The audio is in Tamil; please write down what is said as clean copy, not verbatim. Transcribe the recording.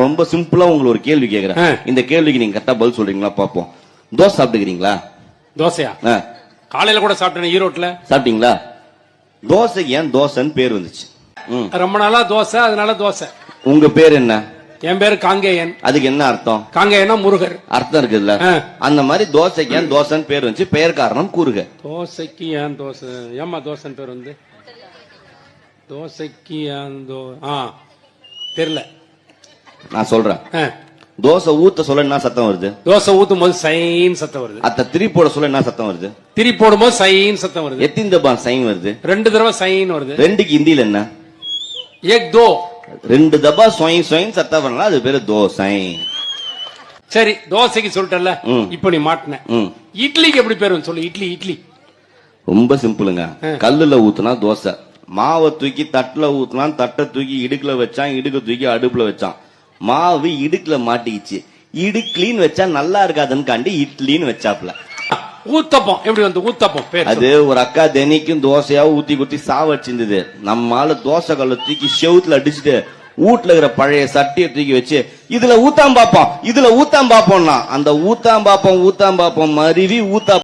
ரொம்ப சிம்பிளா உங்களுக்கு ஒரு கேள்வி கேக்குறேன். இந்த கேள்விக்கு நீங்க கரெக்டா பதில் சொல்றீங்களா பாப்போம். தோசை சாப்பிட்டுக்கிறீங்களா? தோசையா? காலையில கூட சாப்பிட்டேன் ஈரோட்ல. சாப்பிட்டீங்களா? தோசை ஏன் தோசைன்னு பேர் வந்துச்சு? ரொம்ப நாளா தோசை, அதனால தோசை. உங்க பேர் என்ன? என் பேரு காங்கேயன். அதுக்கு என்ன அர்த்தம்? காங்கேயனா முருகர் அர்த்தம் இருக்குல்ல. அந்த மாதிரி தோசைக்கு ஏன் தோசைன்னு பேர் வந்துச்சு? பெயர் காரணம் கூறுக. தோசைக்கு ஏன் தோசை? ஏமா தோசைன்னு பேர் வந்து? தோசைக்கு ஏன் தெரியல. நான் சொல்றேன். தோசை ஊத்த சொல்ல என்ன சத்தம் வருது? தோசை ஊத்தும் போது சைன் சத்தம் வருது. அத்த திரி போட சொல்ல என்ன சத்தம் வருது? திரி போடும் போது சைன் சத்தம் வருது. எத்தனை தபா சைன் வருது? 2 தடவை சைன் வருது. ரெண்டுக்கு ஹிந்தில என்ன? ஏக் தோ. 2 தபா சொயின் சொயின் சத்தம் வரலாம், அது பேரு தோசை. சரி, தோசைக்கு சொல்லிட்டல. இப்ப நீ மாட்டின. இட்லிக்கு எப்படி பேர் சொல்லு? இட்லி. இட்லி ரொம்ப சிம்பிளுங்க. கல்லுல ஊத்துனா தோசை, மாவை தூக்கி தட்டுல ஊத்துனான், தட்டை தூக்கி இடுக்குல வச்சான், இடுக்க தூக்கி அடுப்புல வச்சான். மாவு இடுக்குல மாட்டிக்கிச்சு, இடுக்லின்னு வச்சா நல்லா இருக்காதுன்னு காண்டி இட்லின்னு வச்சாப்ல. ஊத்தப்பம் எப்படி வந்து? ஊத்தப்பம் பேர் அது ஒரு அக்கா தினைக்கும் தோசையா ஊத்தி குத்தி சாவச்சிருந்தது. நம்மால தோசை கல்ல தூக்கி செவுத்துல அடிச்சுட்டு வீட்டுல இருக்கிற பழைய சட்டியை தூக்கி வச்சு இதுல ஊத்தாம் பாப்போம், இதுல ஊத்தாம் பாப்போம்னா அந்த ஊத்தாம் பாப்போம் மருவி ஊத்தா